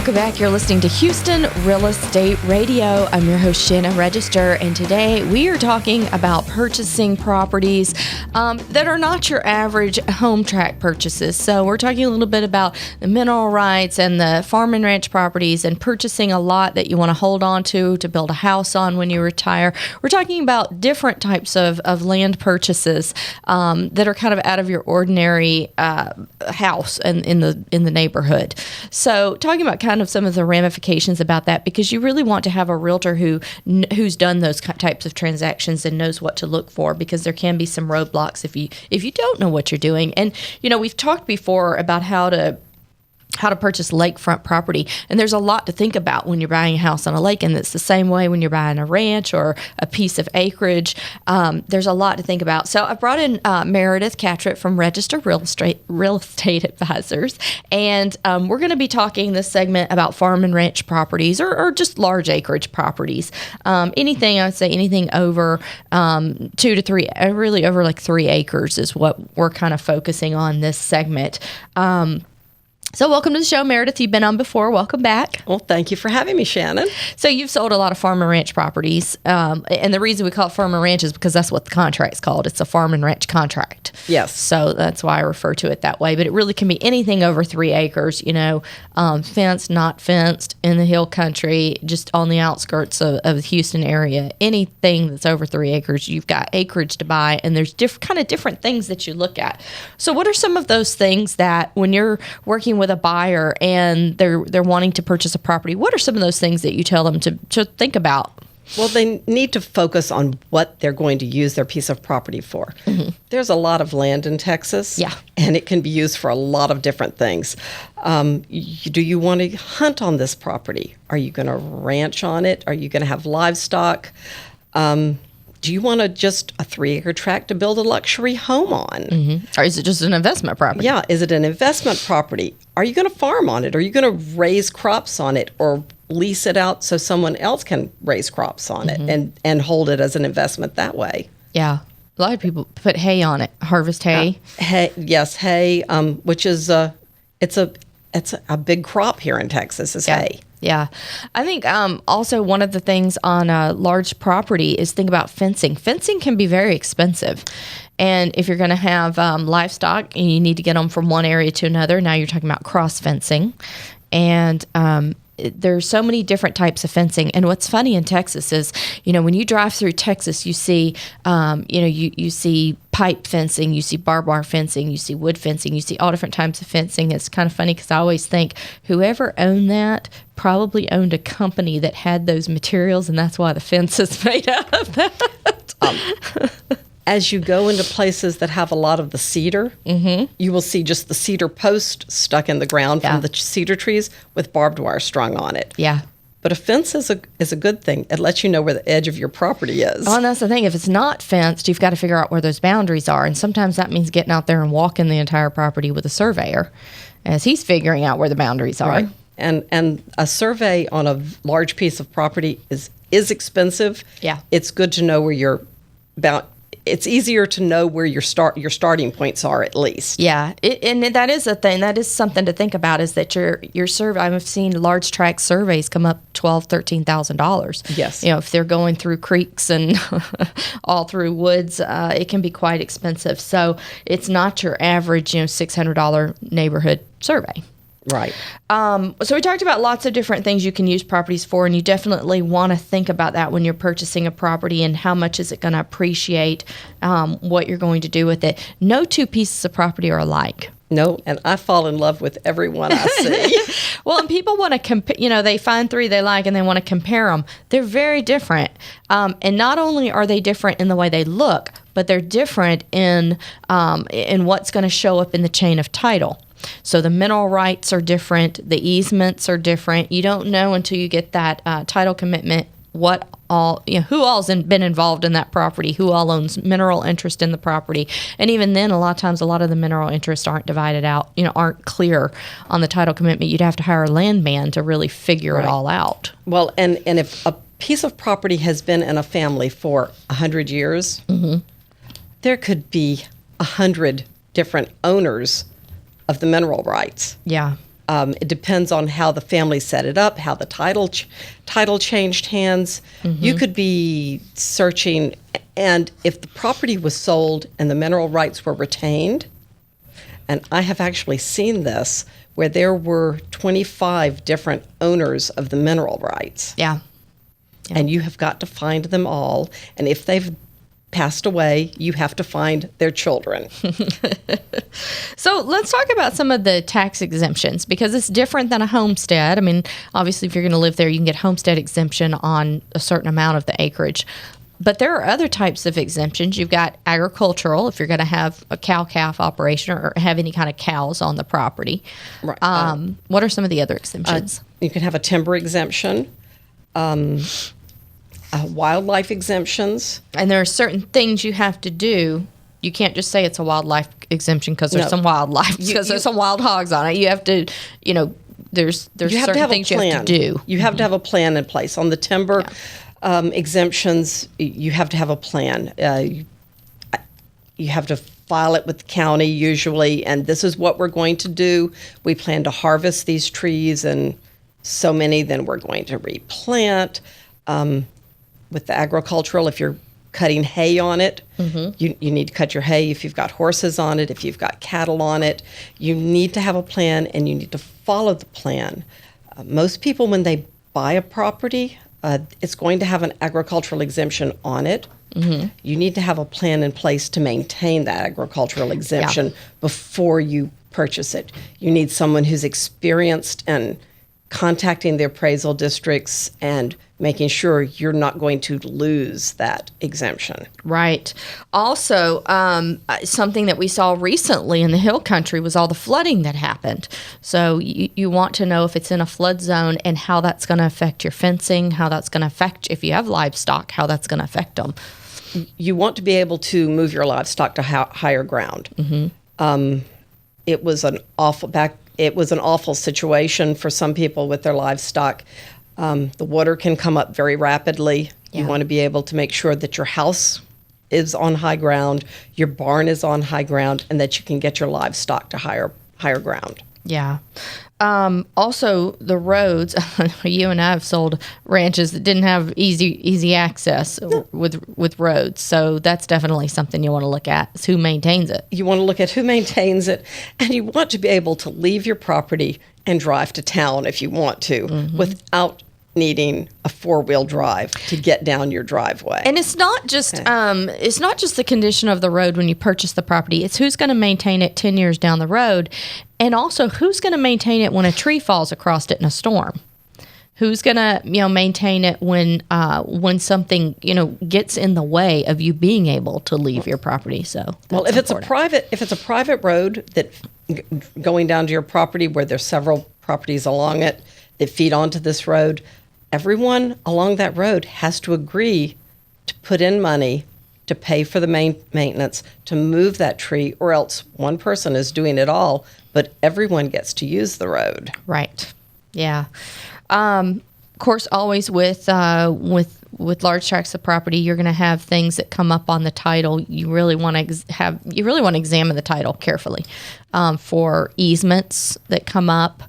Welcome back. You're listening to Houston Real Estate Radio. I'm your host, Shannon Register, and today we are talking about purchasing properties that are not your average home tract purchases. So we're talking a little bit about the mineral rights and the farm and ranch properties and purchasing a lot that you want to hold on to build a house on when you retire. We're talking about different types of land purchases that are kind of out of your ordinary house and in the neighborhood. So talking about kind of some of the ramifications about that, because you really want to have a realtor who's done those types of transactions and knows what to look for, because there can be some roadblocks if you don't know what you're doing. And we've talked before about how to purchase lakefront property. And there's a lot to think about when you're buying a house on a lake. And it's the same way when you're buying a ranch or a piece of acreage. There's a lot to think about. So I brought in Meredith Catrett from Register Real Estate Advisors. And we're going to be talking this segment about farm and ranch properties or just large acreage properties. Anything, I would say anything over 2 to 3, really over like 3 acres is what we're kind of focusing on this segment. So welcome to the show, Meredith. You've been on before. Welcome back. Well, thank you for having me, Shannon. So you've sold a lot of farm and ranch properties. And the reason we call it farm and ranch is because that's what the contract's called. It's a farm and ranch contract. Yes. So that's why I refer to it that way. But it really can be anything over 3 acres, fenced, not fenced, in the hill country, just on the outskirts of the Houston area. Anything that's over 3 acres, you've got acreage to buy. And there's different things that you look at. So what are some of those things that when you're working with a buyer and they're wanting to purchase a property, what are some of those things that you tell them to think about? Well, they need to focus on what they're going to use their piece of property for. Mm-hmm. There's a lot of land in Texas, and it can be used for a lot of different things. Do you want to hunt on this property? Are you going to ranch on it? Are you going to have livestock? Do you want just a 3-acre tract to build a luxury home on? Mm-hmm. Or is it just an investment property? Yeah, is it an investment property? Are you going to farm on it? Are you going to raise crops on it or lease it out so someone else can raise crops on it and hold it as an investment that way? Yeah. A lot of people put hay on it, harvest hay. Hay, which is it's a big crop here in Texas is hay. Yeah. I think also one of the things on a large property is think about fencing. Fencing can be very expensive. And if you're going to have livestock and you need to get them from one area to another, now you're talking about cross fencing. And there's so many different types of fencing. And what's funny in Texas is, when you drive through Texas, you see, you see pipe fencing, you see barbed wire fencing, you see wood fencing, you see all different types of fencing. It's kind of funny because I always think whoever owned that probably owned a company that had those materials, and that's why the fence is made out of that. As you go into places that have a lot of the cedar, you will see just the cedar post stuck in the ground from the cedar trees with barbed wire strung on it. Yeah. But a fence is a good thing. It lets you know where the edge of your property is. Oh, and that's the thing. If it's not fenced, you've got to figure out where those boundaries are. And sometimes that means getting out there and walking the entire property with a surveyor as he's figuring out where the boundaries are. Right. And a survey on a large piece of property is expensive. Yeah. It's good to know where you're about. It's easier to know where your starting points are, at least. Yeah, and that is a thing. That is something to think about. Is that your survey? I've seen large tract surveys come up $12,000-$13,000. Yes. If they're going through creeks and all through woods, it can be quite expensive. So it's not your average, $600 neighborhood survey. Right. So we talked about lots of different things you can use properties for, and you definitely want to think about that when you're purchasing a property and how much is it going to appreciate, what you're going to do with it. No 2 pieces of property are alike. No, and I fall in love with every one I see. Well, and people want to compare, they find 3 they like and they want to compare them. They're very different. And not only are they different in the way they look, but they're different in what's going to show up in the chain of title. So the mineral rights are different. The easements are different. You don't know until you get that title commitment what all, who all's been involved in that property, who all owns mineral interest in the property. And even then, a lot of times, a lot of the mineral interests aren't divided out, aren't clear on the title commitment. You'd have to hire a landman to really figure it all out. Well, and if a piece of property has been in a family for 100 years, there could be 100 different owners of the mineral rights. Yeah. It depends on how the family set it up, how the title changed hands. You could be searching, and if the property was sold and the mineral rights were retained, and I have actually seen this, where there were 25 different owners of the mineral rights. Yeah. And you have got to find them all. And if they've passed away, you have to find their children. So let's talk about some of the tax exemptions, because it's different than a homestead. I mean, obviously, if you're going to live there, you can get homestead exemption on a certain amount of the acreage. But there are other types of exemptions. You've got agricultural, if you're going to have a cow-calf operation or have any kind of cows on the property. Right. What are some of the other exemptions? You can have a timber exemption, wildlife exemptions. And there are certain things you have to do. You can't just say it's a wildlife exemption because there's some wildlife, because there's some wild hogs on it. You have to, there's certain things you have to do. You have to have a plan in place. On the timber exemptions, you have to have a plan. You have to file it with the county usually, and this is what we're going to do. We plan to harvest these trees, and so many, then we're going to replant. With the agricultural, if you're cutting hay on it, you need to cut your hay. If you've got horses on it, if you've got cattle on it, you need to have a plan, and you need to follow the plan. Most people, when they buy a property, it's going to have an agricultural exemption on it. You need to have a plan in place to maintain that agricultural exemption before you purchase it. You need someone who's experienced in contacting the appraisal districts and making sure you're not going to lose that exemption. Right. Also, something that we saw recently in the Hill Country was all the flooding that happened. So you want to know if it's in a flood zone and how that's going to affect your fencing, how that's going to affect, if you have livestock, how that's going to affect them. You want to be able to move your livestock to higher ground. It was an awful situation for some people with their livestock. The water can come up very rapidly. Yeah. You want to be able to make sure that your house is on high ground, your barn is on high ground, and that you can get your livestock to higher ground. Yeah. Also, the roads. You and I have sold ranches that didn't have easy access with roads. So that's definitely something you want to look at, is who maintains it. You want to look at who maintains it, and you want to be able to leave your property and drive to town if you want to, without needing a 4-wheel drive to get down your driveway. And it's not just the condition of the road when you purchase the property. It's who's going to maintain it 10 years down the road, and also who's going to maintain it when a tree falls across it in a storm. Who's going to maintain it when something gets in the way of you being able to leave your property. So if it's a private road that going down to your property where there's several properties along it that feed onto this road, everyone along that road has to agree to put in money to pay for the maintenance, to move that tree, or else one person is doing it all, but everyone gets to use the road. Right. Yeah. Of course, always with large tracts of property, you're going to have things that come up on the title. You really want to examine the title carefully for easements that come up.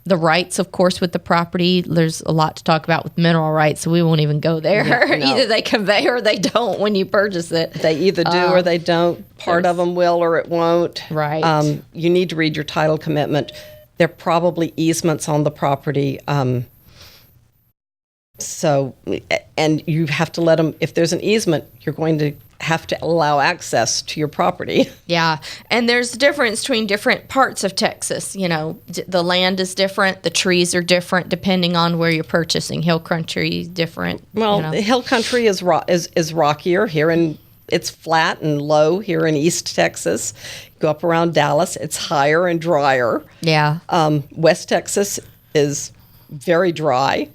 The rights, of course, with the property. There's a lot to talk about with mineral rights, so we won't even go there. Yeah, no. Either they convey or they don't when you purchase it. They either do or they don't. Part of them will or it won't. Right. You need to read your title commitment. There are probably easements on the property. And you have to let them, if there's an easement, you're going to have to allow access to your property. Yeah. And there's a difference between different parts of Texas. The land is different. The trees are different depending on where you're purchasing. Hill country is different. Well, hill country is rockier here, and it's flat and low here in East Texas. Go up around Dallas, it's higher and drier. Yeah. West Texas is very dry.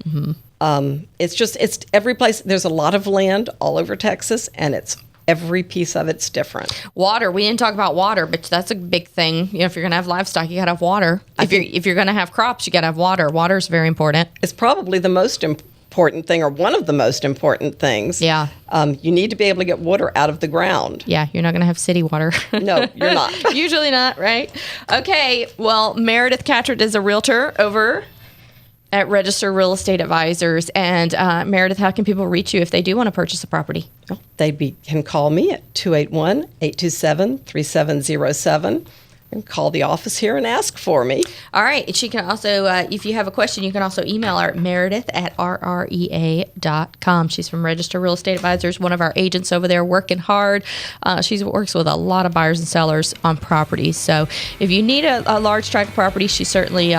It's every place. There's a lot of land all over Texas, and every piece of it's different. Water. We didn't talk about water, but that's a big thing. If you're going to have livestock, you got to have water. If you're going to have crops, you got to have water. Water is very important. It's probably the most important important thing, or one of the most important things. Yeah. You need to be able to get water out of the ground. Yeah, you're not going to have city water. No, you're not. Usually not, right? Okay, well, Meredith Catrett is a realtor over at Register Real Estate Advisors. And Meredith, how can people reach you if they do want to purchase a property? Well, can call me at 281-827-3707. And call the office here and ask for me. All right. She can also, if you have a question, you can also email her at meredith@rrea.com. She's from Register Real Estate Advisors, one of our agents over there working hard. She works with a lot of buyers and sellers on properties. So if you need a large tract of property, she certainly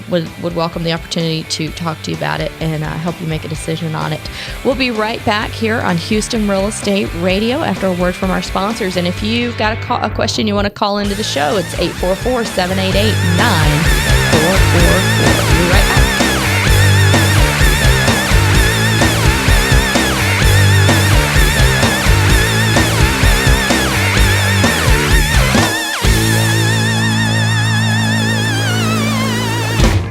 would welcome the opportunity to talk to you about it and help you make a decision on it. We'll be right back here on Houston Real Estate Radio after a word from our sponsors. And if you've got a question you want to call into the show, it's 844-788-9444. We'll be right back.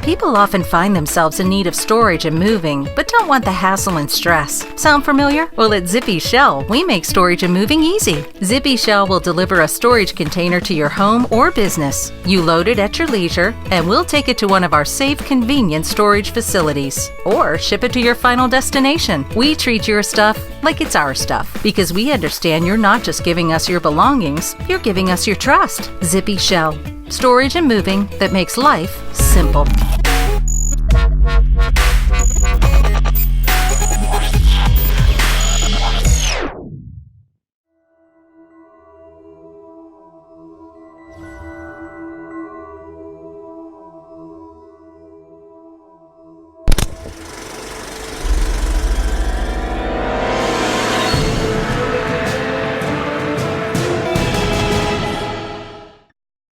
People often find themselves in need of storage and moving, but don't want the hassle and stress. Sound familiar? Well, at Zippy Shell, we make storage and moving easy. Zippy Shell will deliver a storage container to your home or business. You load it at your leisure, and we'll take it to one of our safe, convenient storage facilities, or ship it to your final destination. We treat your stuff like it's our stuff, because we understand you're not just giving us your belongings, you're giving us your trust. Zippy Shell, storage and moving that makes life simple.